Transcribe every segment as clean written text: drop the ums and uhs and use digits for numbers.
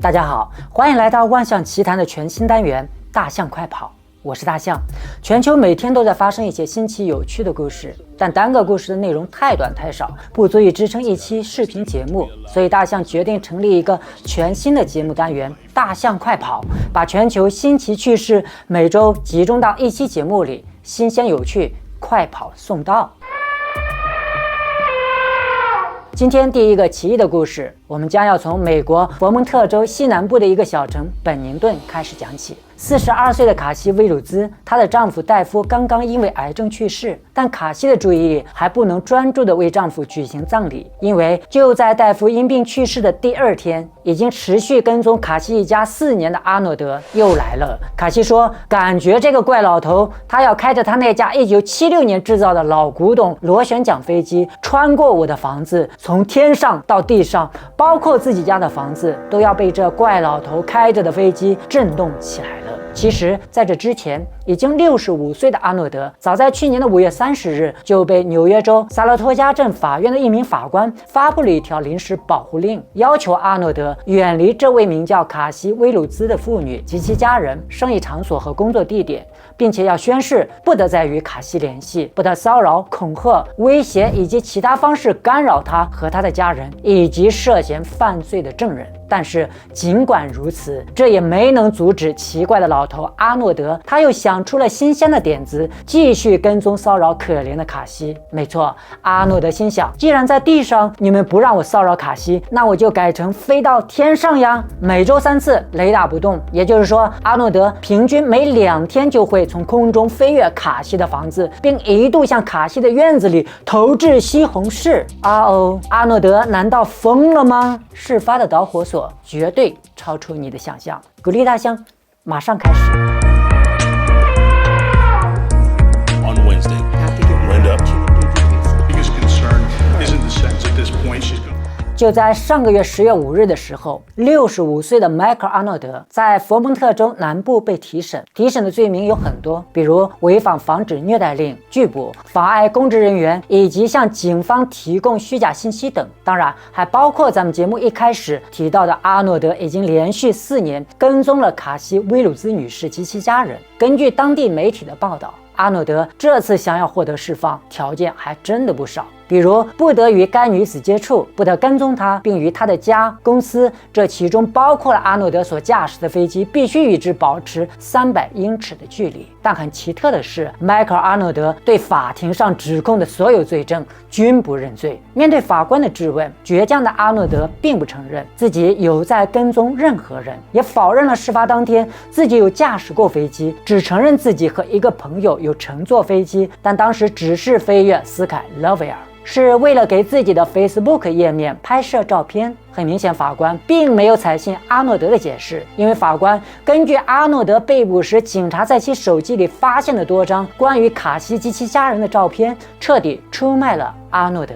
大家好，欢迎来到万象奇谈的全新单元大象快跑，我是大象。全球每天都在发生一些新奇有趣的故事，但单个故事的内容太短太少，不足以支撑一期视频节目，所以大象决定成立一个全新的节目单元大象快跑，把全球新奇趣事每周集中到一期节目里，新鲜有趣，快跑送到。今天第一个奇异的故事，我们将要从美国佛蒙特州西南部的一个小城本宁顿开始讲起。42岁的卡西·威鲁兹，她的丈夫戴夫刚刚因为癌症去世，但卡西的注意力还不能专注地为丈夫举行葬礼，因为就在戴夫因病去世的第二天，已经持续跟踪卡西一家4年的阿诺德又来了。卡西说，感觉这个怪老头，他要开着他那架1976年制造的老古董螺旋桨飞机，穿过我的房子，从天上到地上，包括自己家的房子，都要被这怪老头开着的飞机震动起来了。其实在这之前，已经65岁的阿诺德早在去年的5月30日就被纽约州萨勒托加镇法院的一名法官发布了一条临时保护令，要求阿诺德远离这位名叫卡西·威鲁兹的妇女及其家人、生意场所和工作地点，并且要宣誓不得再与卡西联系，不得骚扰、恐吓、威胁以及其他方式干扰他和他的家人以及涉嫌犯罪的证人。但是尽管如此，这也没能阻止奇怪的老头阿诺德，他又想出了新鲜的点子，继续跟踪骚扰可怜的卡西。没错，阿诺德心想，既然在地上你们不让我骚扰卡西，那我就改成飞到天上呀，每周3次，雷打不动。也就是说，阿诺德平均每2天就会从空中飞越卡西的房子，并一度向卡西的院子里投掷西红柿。阿诺德难道疯了吗？事发的导火索绝对超出你的想象。鼓励大象马上开始。On Wednesday, Linda. Biggest concern isn't the sense at this point she's going. 就在上个月10月5日的时候，65岁的迈克尔·阿诺德在佛蒙特州南部被提审。提审的罪名有很多，比如违反防止虐待令、拒捕、妨碍公职人员以及向警方提供虚假信息等。当然，还包括咱们节目一开始提到的阿诺德已经连续4年跟踪了卡西·威鲁兹女士及其家人。根据当地媒体的报道，阿诺德这次想要获得释放，条件还真的不少。比如不得与该女子接触，不得跟踪她，并与她的家、公司，这其中包括了阿诺德所驾驶的飞机，必须与之保持300英尺的距离。但很奇特的是，迈克尔·阿诺德对法庭上指控的所有罪证均不认罪。面对法官的质问，倔强的阿诺德并不承认自己有在跟踪任何人，也否认了事发当天自己有驾驶过飞机，只承认自己和一个朋友有乘坐飞机，但当时只是飞越斯凯勒维尔，是为了给自己的 Facebook 页面拍摄照片。很明显，法官并没有采信阿诺德的解释，因为法官根据阿诺德被捕时警察在其手机里发现的多张关于卡西及其家人的照片，彻底出卖了阿诺德。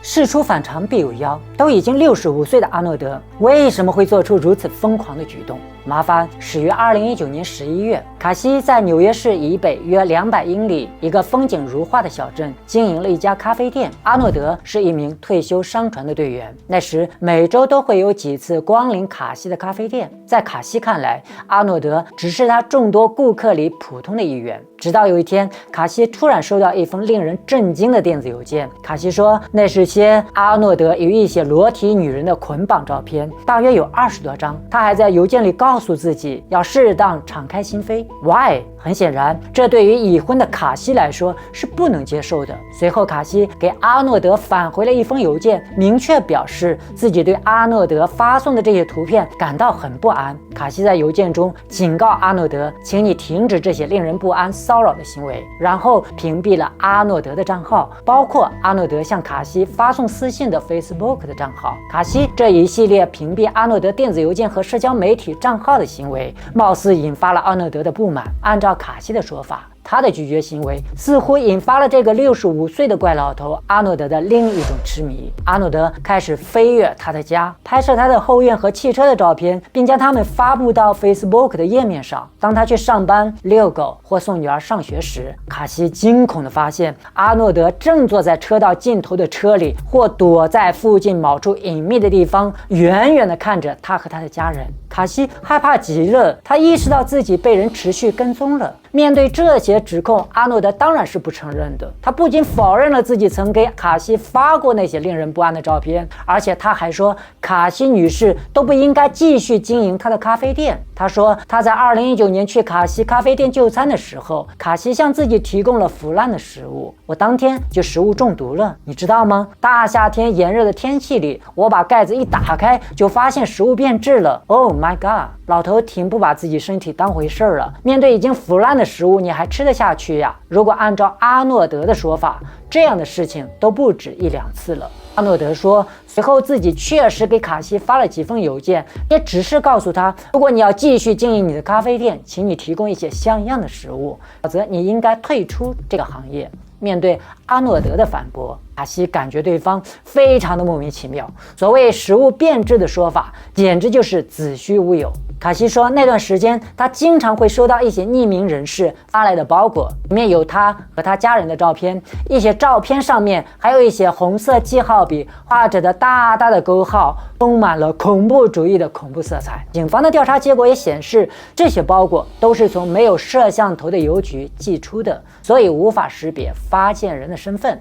事出反常必有妖，都已经65岁的阿诺德为什么会做出如此疯狂的举动？麻烦始于2019年11月，卡西在纽约市以北约200英里一个风景如画的小镇经营了一家咖啡店。阿诺德是一名退休商船的队员，那时每周都会有几次光临卡西的咖啡店。在卡西看来，阿诺德只是他众多顾客里普通的一员。直到有一天，卡西突然收到一封令人震惊的电子邮件。卡西说，那是些阿诺德与一些裸体女人的捆绑照片，大约有20多张。他还在邮件里告诉自己要适当敞开心扉。Why？ 很显然，这对于已婚的卡西来说是不能接受的。随后，卡西给阿诺德返回了一封邮件，明确表示自己对阿诺德发送的这些图片感到很不安。卡西在邮件中警告阿诺德，请你停止这些令人不安、骚扰的行为，然后屏蔽了阿诺德的账号，包括阿诺德向卡西发送私信的 Facebook 的账号。卡西这一系列屏蔽阿诺德电子邮件和社交媒体账号的行为，貌似引发了阿诺德的不满。按照卡西的说法。他的拒绝行为似乎引发了这个65岁的怪老头阿诺德的另一种痴迷。阿诺德开始飞越他的家，拍摄他的后院和汽车的照片，并将它们发布到 Facebook 的页面上。当他去上班、遛狗或送女儿上学时，卡西惊恐地发现阿诺德正坐在车道尽头的车里，或躲在附近某处隐秘的地方，远远地看着他和他的家人。卡西害怕极了，他意识到自己被人持续跟踪了。面对这些指控，阿诺德当然是不承认的。他不仅否认了自己曾给卡西发过那些令人不安的照片，而且他还说卡西女士都不应该继续经营他的咖啡店。他说他在2019年去卡西咖啡店就餐的时候，卡西向自己提供了腐烂的食物，我当天就食物中毒了，你知道吗？大夏天炎热的天气里，我把盖子一打开，就发现食物变质了。Oh my god！ 老头挺不把自己身体当回事了。面对已经腐烂的食物，你还吃得下去呀？如果按照阿诺德的说法，这样的事情都不止1-2次了。阿诺德说，随后自己确实给卡西发了几封邮件，也只是告诉他，如果你要继续经营你的咖啡店，请你提供一些像样的食物，否则你应该退出这个行业。面对阿诺德的反驳，卡西感觉对方非常的莫名其妙。所谓食物变质的说法，简直就是子虚乌有。卡西说，那段时间他经常会收到一些匿名人士发来的包裹，里面有他和他家人的照片，一些照片上面还有一些红色记号笔画着的大大的勾号，充满了恐怖主义的恐怖色彩。警方的调查结果也显示，这些包裹都是从没有摄像头的邮局寄出的，所以无法识别发件人的身份。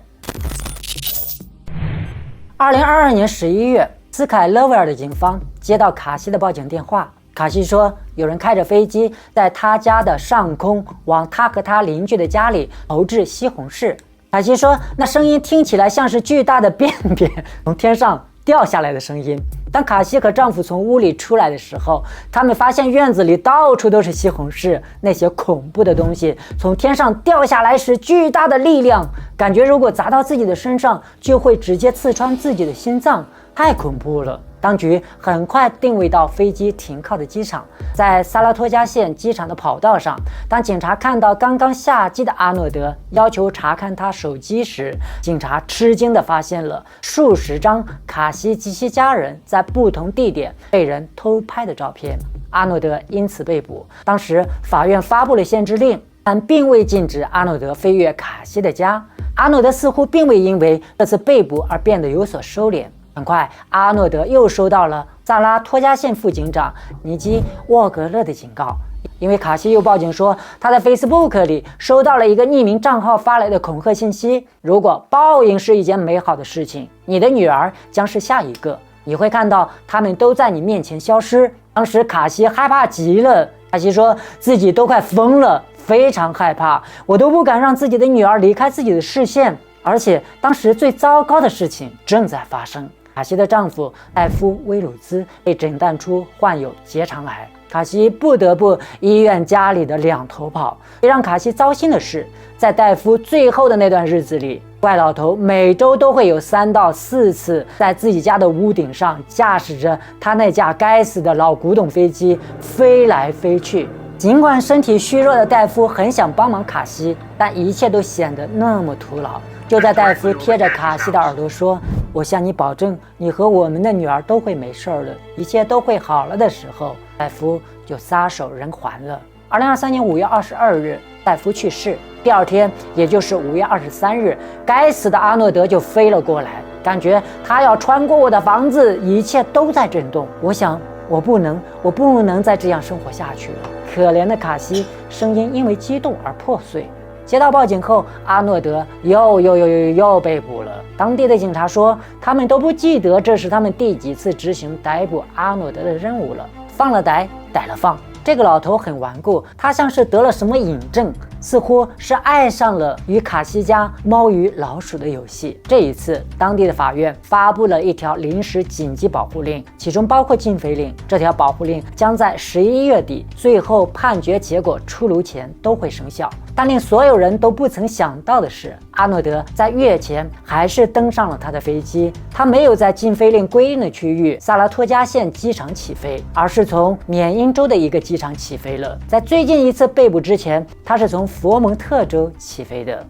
2022年11月，斯凯勒维尔的警方接到卡西的报警电话。卡西说，有人开着飞机在他家的上空往他和他邻居的家里投掷西红柿。卡西说，那声音听起来像是巨大的便便从天上掉下来的声音。当卡西和丈夫从屋里出来的时候，他们发现院子里到处都是西红柿。那些恐怖的东西从天上掉下来时，巨大的力量，感觉如果砸到自己的身上，就会直接刺穿自己的心脏，太恐怖了。当局很快定位到飞机停靠的机场，在萨拉托加县机场的跑道上，当警察看到刚刚下机的阿诺德，要求查看他手机时，警察吃惊地发现了数十张卡西及其家人在不同地点被人偷拍的照片。阿诺德因此被捕。当时法院发布了限制令，但并未禁止阿诺德飞越卡西的家。阿诺德似乎并未因为这次被捕而变得有所收敛。很快，阿诺德又收到了萨拉托加县副警长尼基沃格勒的警告，因为卡西又报警说他在 Facebook 里收到了一个匿名账号发来的恐吓信息，如果报应是一件美好的事情，你的女儿将是下一个，你会看到他们都在你面前消失。当时卡西害怕极了，卡西说自己都快疯了，非常害怕，我都不敢让自己的女儿离开自己的视线，而且当时最糟糕的事情正在发生。卡西的丈夫戴夫·威鲁兹被诊断出患有结肠癌，卡西不得不医院家里的2头跑。最让卡西糟心的是，在戴夫最后的那段日子里，怪老头每周都会有3到4次在自己家的屋顶上驾驶着他那架该死的老古董飞机飞来飞去。尽管身体虚弱的戴夫很想帮忙卡西，但一切都显得那么徒劳。就在戴夫贴着卡西的耳朵说，我向你保证，你和我们的女儿都会没事的，一切都会好了的时候，戴夫就撒手人寰了。2023年5月22日，戴夫去世。第二天，也就是5月23日，该死的阿诺德就飞了过来，感觉他要穿过我的房子，一切都在震动。我想，我不能再这样生活下去了。可怜的卡西，声音因为激动而破碎。接到报警后，阿诺德又被捕了。当地的警察说，他们都不记得这是他们第几次执行逮捕阿诺德的任务了。放了逮，逮了放。这个老头很顽固，他像是得了什么瘾症，似乎是爱上了与卡西家猫与老鼠的游戏。这一次，当地的法院发布了一条临时紧急保护令，其中包括禁飞令。这条保护令将在11月底，最后判决结果出炉前都会生效。但令所有人都不曾想到的是，阿诺德在月前还是登上了他的飞机。他没有在禁飞令规定的区域萨拉托加县机场起飞，而是从缅因州的一个机场起飞了。在最近一次被捕之前，他是从佛蒙特州起飞的。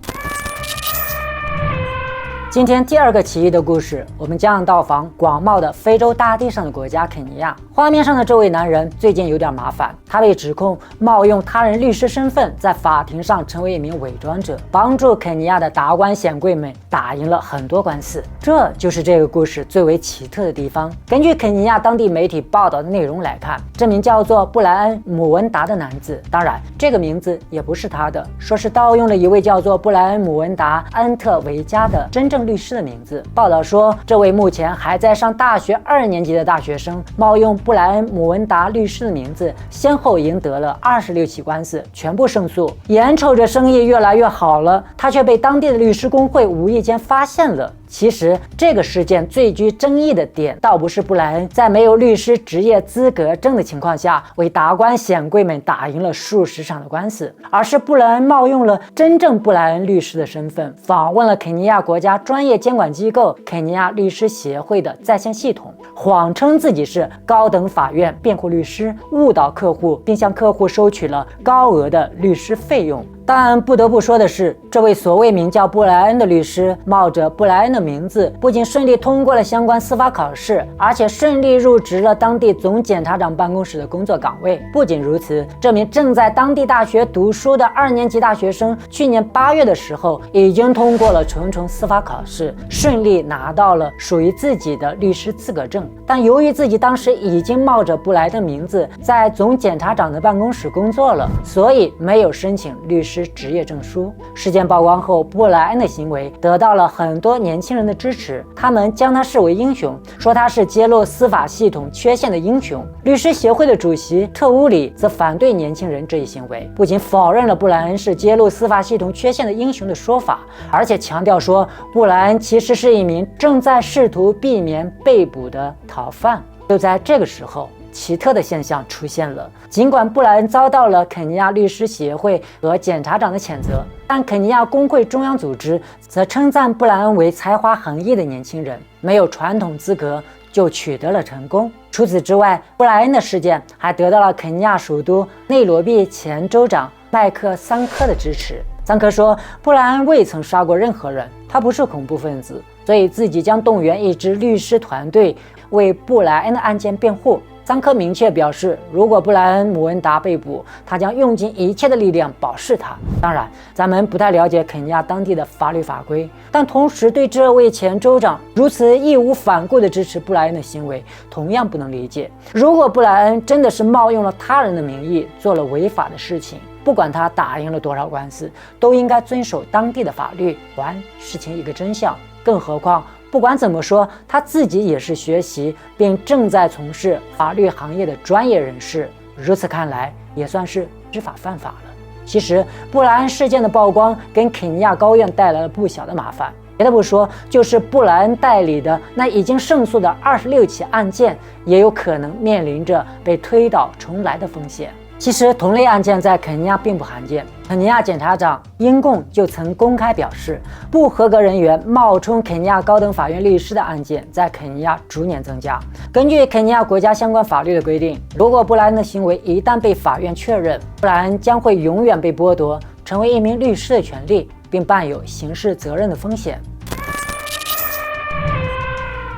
今天第二个奇异的故事，我们将要到访广袤的非洲大地上的国家肯尼亚。画面上的这位男人最近有点麻烦，他被指控冒用他人律师身份，在法庭上成为一名伪装者，帮助肯尼亚的达官显贵们打赢了很多官司。这就是这个故事最为奇特的地方。根据肯尼亚当地媒体报道的内容来看，这名叫做布莱恩·姆文达的男子，当然这个名字也不是他的，说是盗用了一位叫做布莱恩·姆文达·安特维加的真正律师的名字。报道说，这位目前还在上大学2年级的大学生冒用布莱恩·姆文达律师的名字，先后赢得了26起官司，全部胜诉。眼瞅着生意越来越好了，他却被当地的律师工会无意间发现了。其实这个事件最具争议的点，倒不是布莱恩在没有律师职业资格证的情况下为达官显贵们打赢了数十场的官司，而是布莱恩冒用了真正布莱恩律师的身份，访问了肯尼亚国家专业监管机构肯尼亚律师协会的在线系统，谎称自己是高等法院辩护律师，误导客户，并向客户收取了高额的律师费用。但不得不说的是，这位所谓名叫布莱恩的律师，冒着布莱恩的名字，不仅顺利通过了相关司法考试，而且顺利入职了当地总检察长办公室的工作岗位。不仅如此，这名正在当地大学读书的2年级大学生，去年8月的时候，已经通过了重重司法考试，顺利拿到了属于自己的律师资格证。但由于自己当时已经冒着布莱恩的名字在总检察长的办公室工作了，所以没有申请律师职业证书。事件曝光后，布莱恩的行为得到了很多年轻人的支持，他们将他视为英雄，说他是揭露司法系统缺陷的英雄。律师协会的主席特乌里则反对年轻人这一行为，不仅否认了布莱恩是揭露司法系统缺陷的英雄的说法，而且强调说布莱恩其实是一名正在试图避免被捕的逃犯。就在这个时候，奇特的现象出现了。尽管布莱恩遭到了肯尼亚律师协会和检察长的谴责，但肯尼亚工会中央组织则称赞布莱恩为才华横溢的年轻人，没有传统资格就取得了成功。除此之外，布莱恩的事件还得到了肯尼亚首都内罗毕前州长麦克桑科的支持。桑科说，布莱恩未曾杀过任何人，他不是恐怖分子，所以自己将动员一支律师团队为布莱恩的案件辩护。桑科明确表示，如果布莱恩·姆文达被捕，他将用尽一切的力量保释他。当然，咱们不太了解肯尼亚当地的法律法规，但同时对这位前州长如此义无反顾地支持布莱恩的行为同样不能理解。如果布莱恩真的是冒用了他人的名义做了违法的事情，不管他打赢了多少官司，都应该遵守当地的法律，还事情一个真相。更何况不管怎么说，他自己也是学习并正在从事法律行业的专业人士，如此看来也算是知法犯法了。其实布莱恩事件的曝光跟肯尼亚高院带来了不小的麻烦，别的不说，就是布莱恩代理的那已经胜诉的26起案件，也有可能面临着被推倒重来的风险。其实同类案件在肯尼亚并不罕见，肯尼亚检察长英贡就曾公开表示，不合格人员冒充肯尼亚高等法院律师的案件在肯尼亚逐年增加。根据肯尼亚国家相关法律的规定，如果布莱恩的行为一旦被法院确认，布莱恩将会永远被剥夺成为一名律师的权利，并伴有刑事责任的风险。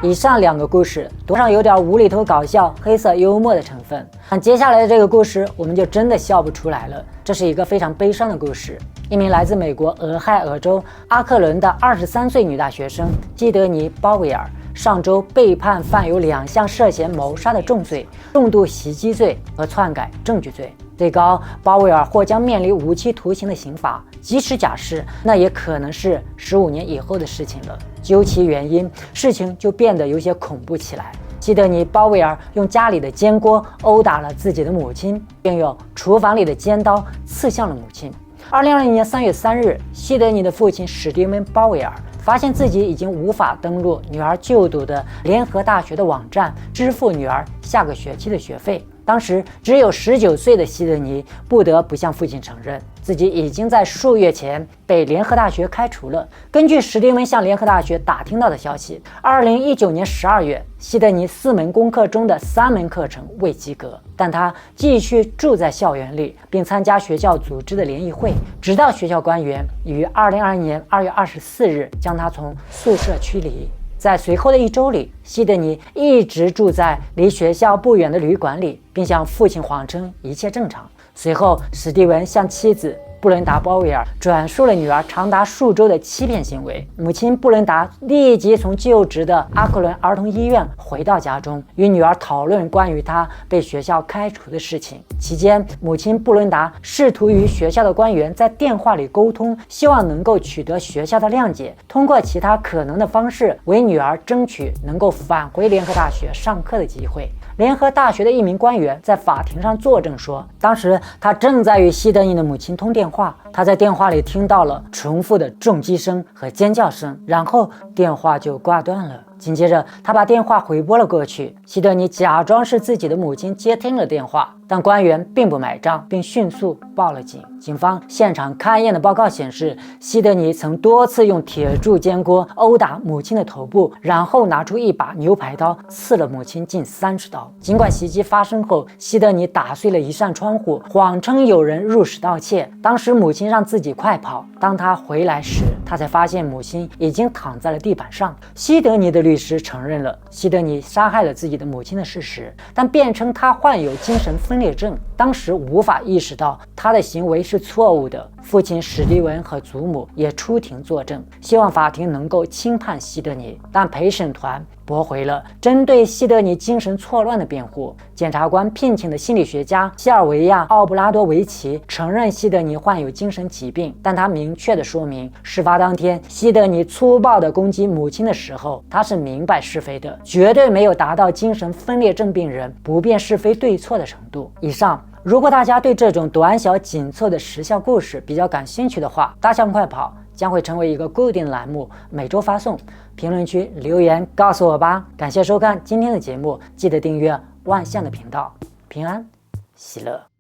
以上2个故事多少有点无厘头搞笑、黑色幽默的成分，但接下来的这个故事我们就真的笑不出来了。这是一个非常悲伤的故事。一名来自美国俄亥俄州阿克伦的23岁女大学生基德尼·鲍威尔，上周被判犯有2项涉嫌谋杀的重罪、重度袭击罪和篡改证据罪。最高，鲍威尔或将面临无期徒刑的刑罚，即使假释，那也可能是15年以后的事情了。究其原因，事情就变得有些恐怖起来。基德尼·鲍威尔用家里的煎锅殴打了自己的母亲，并用厨房里的尖刀刺向了母亲。2020年3月3日，西德尼的父亲史蒂文·鲍威尔发现自己已经无法登录女儿就读的联合大学的网站支付女儿下个学期的学费。当时只有19岁的希德尼不得不向父亲承认，自己已经在数月前被联合大学开除了。根据史蒂文向联合大学打听到的消息，2019年12月，希德尼4门功课中的3门课程未及格，但他继续住在校园里，并参加学校组织的联谊会，直到学校官员于2020年2月24日将他从宿舍驱离。在随后的1周里，希德尼一直住在离学校不远的旅馆里，并向父亲谎称一切正常。随后，史蒂文向妻子布伦达·鲍威尔转述了女儿长达数周的欺骗行为。母亲布伦达立即从就职的阿克伦儿童医院回到家中，与女儿讨论关于她被学校开除的事情。期间，母亲布伦达试图与学校的官员在电话里沟通，希望能够取得学校的谅解，通过其他可能的方式为女儿争取能够返回联合大学上课的机会。联合大学的一名官员在法庭上作证说，当时他正在与希德尼的母亲通电话，他在电话里听到了重复的重击声和尖叫声，然后电话就挂断了。紧接着，他把电话回拨了过去。希德尼假装是自己的母亲接听了电话，但官员并不买账，并迅速报了警。警方现场勘验的报告显示，希德尼曾多次用铁柱煎锅殴打母亲的头部，然后拿出一把牛排刀刺了母亲近30刀。尽管袭击发生后，希德尼打碎了一扇窗户，谎称有人入室盗窃。当时母亲让自己快跑，当他回来时，他才发现母亲已经躺在了地板上。希德尼的律师承认了希德尼杀害了自己的母亲的事实，但辩称他患有精神分裂症，当时无法意识到他的行为是错误的。父亲史蒂文和祖母也出庭作证，希望法庭能够轻判希德尼，但陪审团驳回了针对希德尼精神错乱的辩护。检察官聘请的心理学家西尔维亚·奥布拉多维奇承认希德尼患有精神疾病，但他明确地说明，事发当天希德尼粗暴地攻击母亲的时候，他是明白是非的，绝对没有达到精神分裂症病人不辨是非对错的程度。以上，如果大家对这种短小紧凑的时效故事比较感兴趣的话，大象快跑将会成为一个固定的栏目，每周发送。评论区留言告诉我吧。感谢收看今天的节目，记得订阅万象的频道。平安喜乐。